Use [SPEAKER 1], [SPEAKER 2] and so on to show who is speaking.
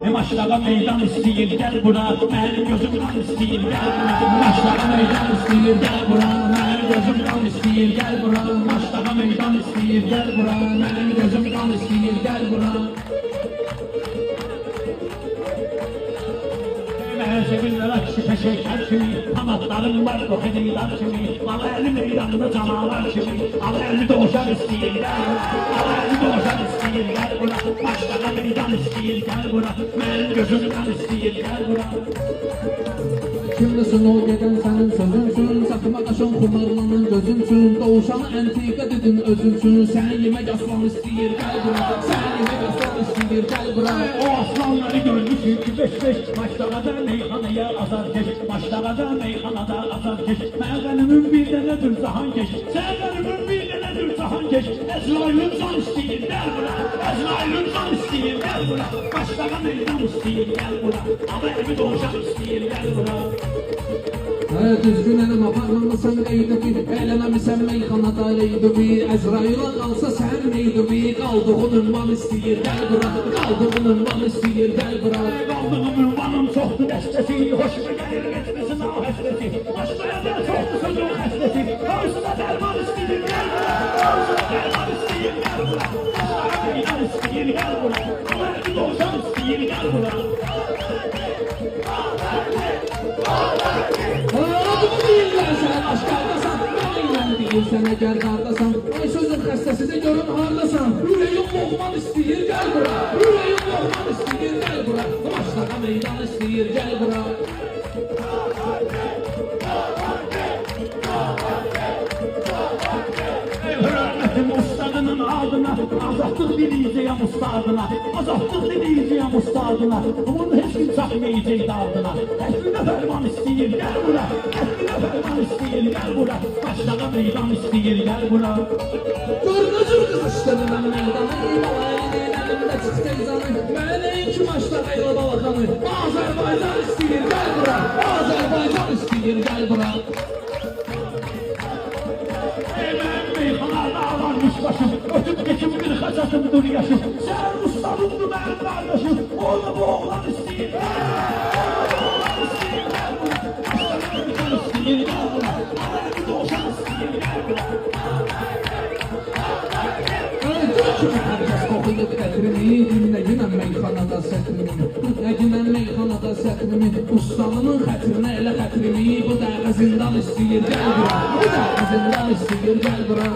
[SPEAKER 1] Maçlara meydan istəyir, gəl bura, mənim gözümdən istəyir, gəl bura. Maçlara meydan istəyir, gəl bura, mənim gözümdən istəyir, gəl bura. Maçlara meydan istəyir, gəl bura, mənim gözümdən istəyir, gəl bura. Sevinlərə şişə şeker kimi, kanatlarım var kokedeyler kimi. Al elli meydanda canavar kimi, al elli doğuşan istəyir, gəl bura. Al elli doğuşan istəyir, gəl bura. Maçlara meydan istəyir, gəl bura, mənim gözümdən istəyir, gəl bura.
[SPEAKER 2] Kimlisin o geden senin sözünsün, satıma kaşın kumarlanın gözünsün. Doğuşanı entika dedin özünsün, sen yemek aslan istəyir, gəl bura. Sen yemek aslan istəyir, gəl bura.
[SPEAKER 1] O aslanları görmüşük ki beş maçlara meyhanaya azar keş, maçlara meyhanada azar keş. Məğənimin bir dənədir cahan keş, səğənimin bir dənədir cahan keş. Əzrailin can istəyir, gəl bura. Əzrailin can istəyir, gəl bura. Maçlara meydan istəyir, gəl bura. Ama evi doğuşan istəyir, gəl bura.
[SPEAKER 2] Düzgün elim aparmamısan qeydibi, eləməmisən meyxanada leydibi. Əzrail'a qalsa sən neydibi, qaldığın ünvan istəyir, gəl bura. Qaldığın ünvan istəyir, gəl bura.
[SPEAKER 1] Qaldığım ünvanım çoxdur dəstəsi, hoşuma gəlir geçmesin o həstəsi. Başlaya da çoxdur sözün həstəsi, qarşısına dərman istəyir, gəl bura. Qarşısına dərman istəyir, gəl bura. Başlara meydan istəyir, gəl bura. Ama evi doğuşan istəyir, gəl bura.
[SPEAKER 2] Adımı deyirlər sən aşkardasan, mənimlə deyirsən əgər qardasan. Ay sözün xəstəsidir görün hardasan. Ürəyim boğman istəyir, gəl bura. Ürəyim boğman istəyir, gəl bura. Başlağa meydan istəyir, gəl bura.
[SPEAKER 1] Hürmetim ustadının adına, azadlıq diliyəcəyəm ustadına. Azadlıq diliyəcəyəm ustadına. Bunun heç gün çəkməyəcək dağdına. Təhvilə fərman istəyir, gəl bura. Təhvilə fərman istəyir, gəl bura. Başlağa meydan istəyir, gəl bura.
[SPEAKER 2] Gör necür qızışdırır mən meydanı. Balayın əlimdə çıx teyzanı. Mənəyim ki maçda qayla balakanı. Azərbaycan istəyir, gəl bura. Azərbaycan istəyir, gəl bura.
[SPEAKER 1] Meyxanada alanmış başım, ötüb geçim bir xəcətimdir yaşım. Sən ustadımdır mənim qardaşım, oğlu bu oğlan istəyir. Oğlan istəyir, gəl bura. Başlağa meydan istəyir, gəl bura. Aləmi doğuşan istəyir, gəl bura.
[SPEAKER 2] Kimi herkes kokuyup etrini, dinləyinəm meyxanada sətrimi. Dinləyinəm meyxanada sətrimi. Ustalının xətrinə elə xətrimi. Bu dəqiqə zindan istəyir, gəl bura. Bu dəqiqə zindan istəyir, gəl bura.